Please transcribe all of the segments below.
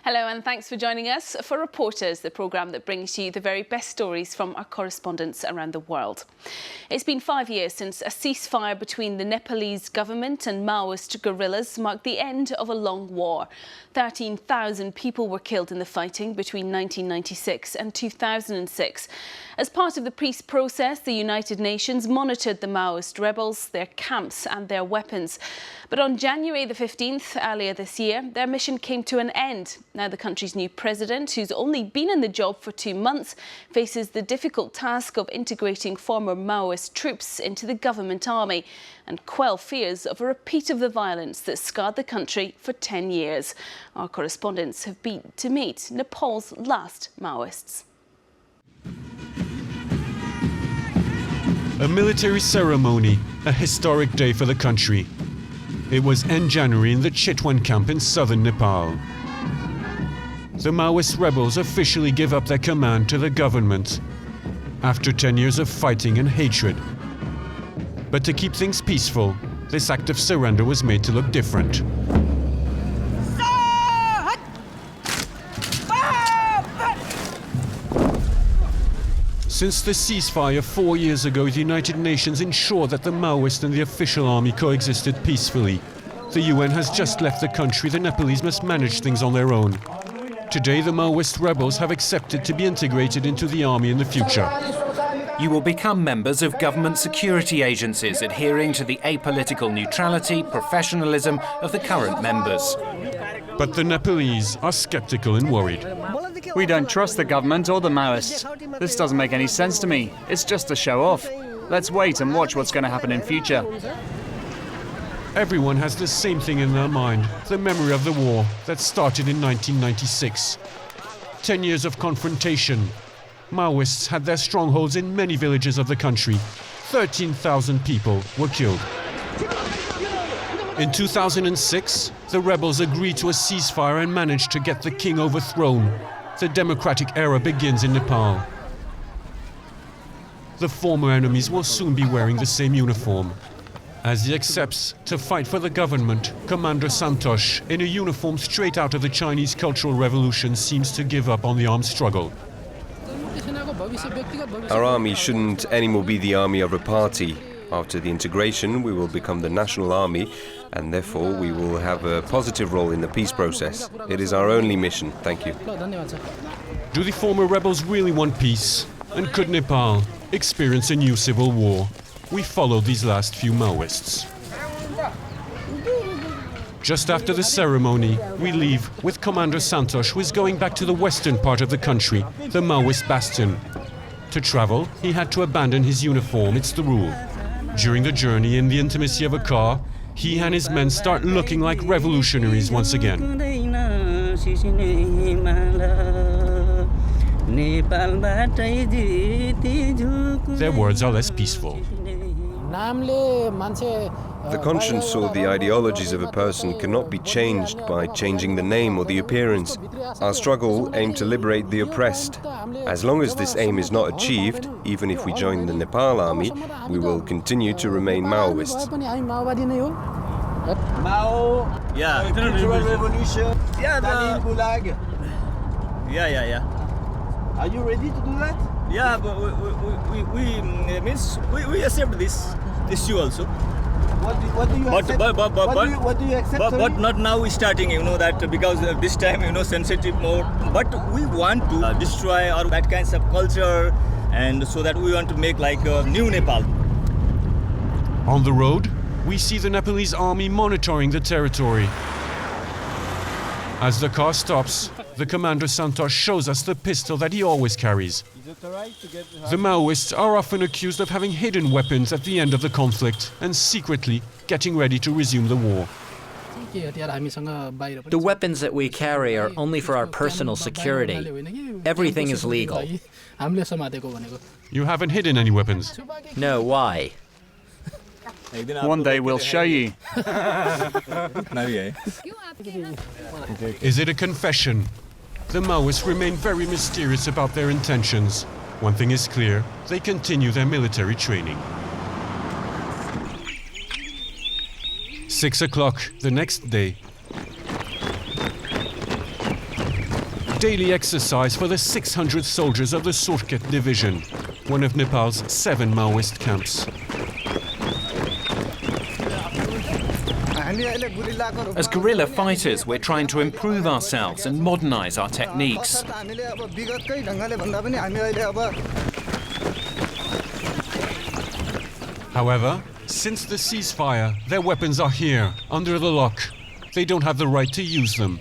Hello and thanks for joining us for Reporters, the programme that brings you the very best stories from our correspondents around the world. It's been 5 years since a ceasefire between the Nepalese government and Maoist guerrillas marked the end of a long war. 13,000 people were killed in the fighting between 1996 and 2006. As part of the peace process, the United Nations monitored the Maoist rebels, their camps and their weapons. But on January the 15th, earlier this year, their mission came to an end. Now the country's new president, who's only been in the job for 2 months, faces the difficult task of integrating former Maoist troops into the government army and quell fears of a repeat of the violence that scarred the country for 10 years. Our correspondents have been to meet Nepal's last Maoists. A military ceremony, a historic day for the country. It was end January in the Chitwan camp in southern Nepal. The Maoist rebels officially give up their command to the government after 10 years of fighting and hatred. But to keep things peaceful, this act of surrender was made to look different. Since the ceasefire 4 years ago, the United Nations ensured that the Maoist and the official army coexisted peacefully. The UN has just left the country. The Nepalese must manage things on their own. Today, the Maoist rebels have accepted to be integrated into the army in the future. You will become members of government security agencies, adhering to the apolitical neutrality, professionalism of the current members. But the Nepalese are skeptical and worried. We don't trust the government or the Maoists. This doesn't make any sense to me. It's just a show off. Let's wait and watch what's going to happen in future. Everyone has the same thing in their mind, the memory of the war that started in 1996. 10 years of confrontation. Maoists had their strongholds in many villages of the country. 13,000 people were killed. In 2006, the rebels agreed to a ceasefire and managed to get the king overthrown. The democratic era begins in Nepal. The former enemies will soon be wearing the same uniform. As he accepts to fight for the government, Commander SANTOSH, in a uniform straight out of the Chinese Cultural Revolution, seems to give up on the armed struggle. Our army shouldn't anymore be the army of a party. After the integration, we will become the national army, and therefore we will have a positive role in the peace process. It is our only mission. Thank you. Do the former rebels really want peace? And could Nepal experience a new civil war? We followed these last few Maoists. Just after the ceremony, we leave with Commander SANTOSH, who is going back to the western part of the country, the Maoist bastion. To travel, he had to abandon his uniform. It's the rule. During the journey, in the intimacy of a car, he and his men start looking like revolutionaries once again. Their words are less peaceful. The conscience or the ideologies of a person cannot be changed by changing the name or the appearance. Our struggle aims to liberate the oppressed. As long as this aim is not achieved, even if we join the Nepal army, we will continue to remain Maoists. Yeah, cultural revolution. Yeah, Yeah. Are you ready to do that? Yeah, but we accept this issue also. What do you accept? What do you accept? But not now. We starting, that because this time, sensitive more. But we want to destroy or that kinds of culture, and so that we want to make like a new Nepal. On the road, we see the Nepalese army monitoring the territory. As the car stops, the commander SANTOSH shows us the pistol that he always carries. The Maoists are often accused of having hidden weapons at the end of the conflict and secretly getting ready to resume the war. The weapons that we carry are only for our personal security. Everything is legal. You haven't hidden any weapons? No, why? One day we'll show you. Is it a confession? The Maoists remain very mysterious about their intentions. One thing is clear, they continue their military training. 6 o'clock the next day. daily exercise for the 600 soldiers of the Surkhet division, one of Nepal's 7 Maoist camps. As guerrilla fighters, we're trying to improve ourselves and modernize our techniques. However, since the ceasefire, their weapons are here, under the lock. They don't have the right to use them.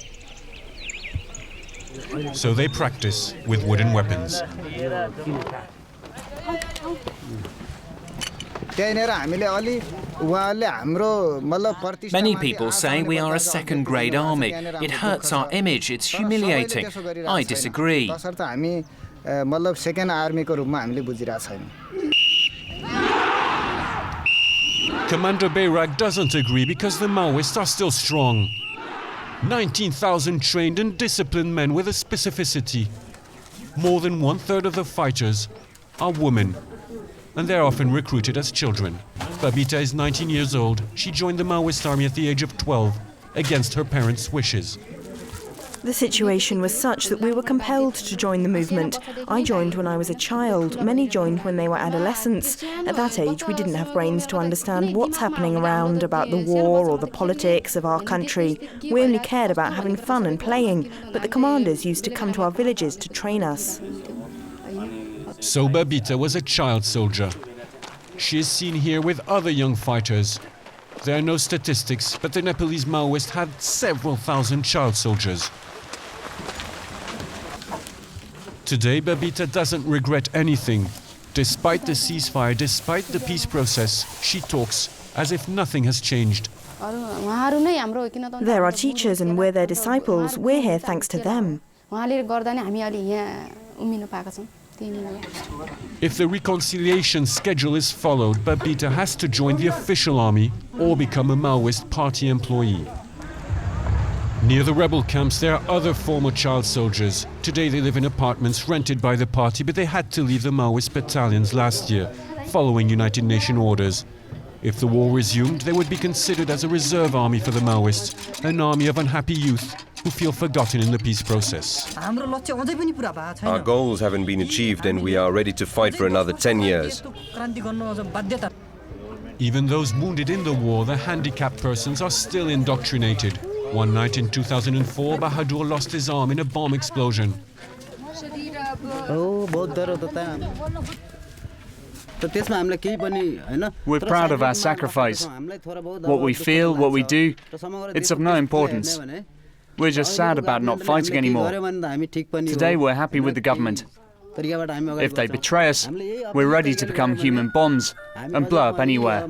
So they practice with wooden weapons. Many people say we are a second-grade army. It hurts our image, it's humiliating. I disagree. Commander BIRAG doesn't agree because the Maoists are still strong. 19,000 trained and disciplined men with a specificity. More than 1/3 of the fighters are women, and they're often recruited as children. Babita is 19 years old. She joined the Maoist army at the age of 12, against her parents' wishes. The situation was such that we were compelled to join the movement. I joined when I was a child. Many joined when they were adolescents. At that age, we didn't have brains to understand what's happening around, about the war or the politics of our country. We only cared about having fun and playing, but the commanders used to come to our villages to train us. So Babita was a child soldier. She is seen here with other young fighters. There are no statistics, but the Nepalese Maoists had several thousand child soldiers. Today, Babita doesn't regret anything. Despite the ceasefire, despite the peace process, she talks as if nothing has changed. They're our teachers and we're their disciples. We're here thanks to them. If the reconciliation schedule is followed, Babita has to join the official army or become a Maoist party employee. Near the rebel camps, there are other former child soldiers. Today they live in apartments rented by the party, but they had to leave the Maoist battalions last year, following United Nations orders. If the war resumed, they would be considered as a reserve army for the Maoists, an army of unhappy youth who feel forgotten in the peace process. Our goals haven't been achieved and we are ready to fight for another 10 years. Even those wounded in the war, the handicapped persons, are still indoctrinated. One night in 2004, Bahadur lost his arm in a bomb explosion. We're proud of our sacrifice. What we feel, what we do, it's of no importance. We're just sad about not fighting anymore. Today we're happy with the government. If they betray us, we're ready to become human bombs and blow up anywhere.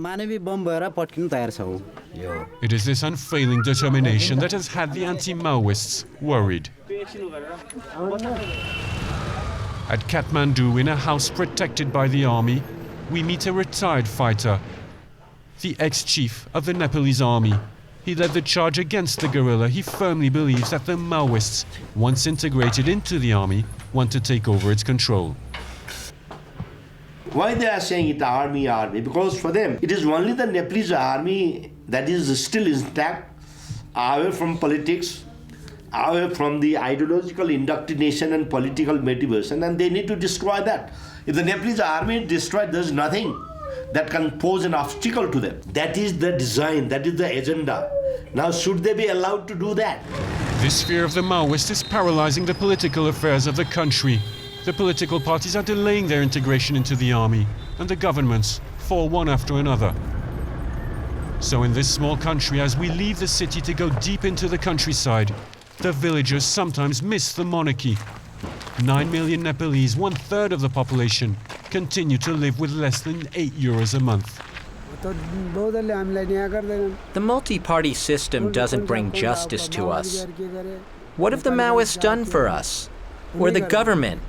It is this unfailing determination that has had the anti-Maoists worried. At Kathmandu, in a house protected by the army, we meet a retired fighter, the ex-chief of the Nepalese army. He led the charge against the guerrilla. He firmly believes that the Maoists, once integrated into the army, want to take over its control. Why they are saying it army? Because for them, it is only the Nepalese army that is still intact, away from politics, away from the ideological indoctrination and political motivation, and they need to destroy that. If the Nepalese army is destroyed, there is nothing that can pose an obstacle to them. That is the design, that is the agenda. Now, should they be allowed to do that? This fear of the Maoists is paralyzing the political affairs of the country. The political parties are delaying their integration into the army, and the governments fall one after another. So in this small country, as we leave the city to go deep into the countryside, the villagers sometimes miss the monarchy. 9 million Nepalese, 1/3 of the population, continue to live with less than €8 a month. The multi-party system doesn't bring justice to us. What have the Maoists done for us? We're the government.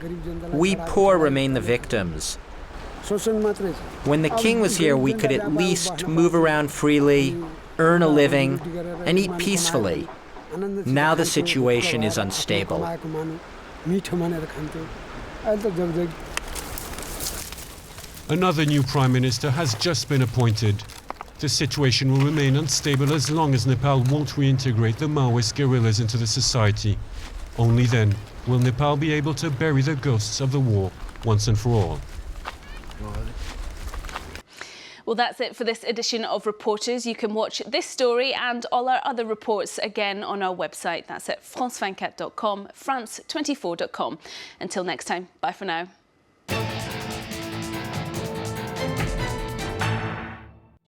We poor remain the victims. When the king was here, we could at least move around freely, earn a living, and eat peacefully. Now the situation is unstable. Another new prime minister has just been appointed. The situation will remain unstable as long as Nepal won't reintegrate the Maoist guerrillas into the society. Only then Will Nepal be able to bury the ghosts of the war once and for all? Well, that's it for this edition of Reporters. You can watch this story and all our other reports again on our website. That's at france24.com, france24.com. Until next time, bye for now.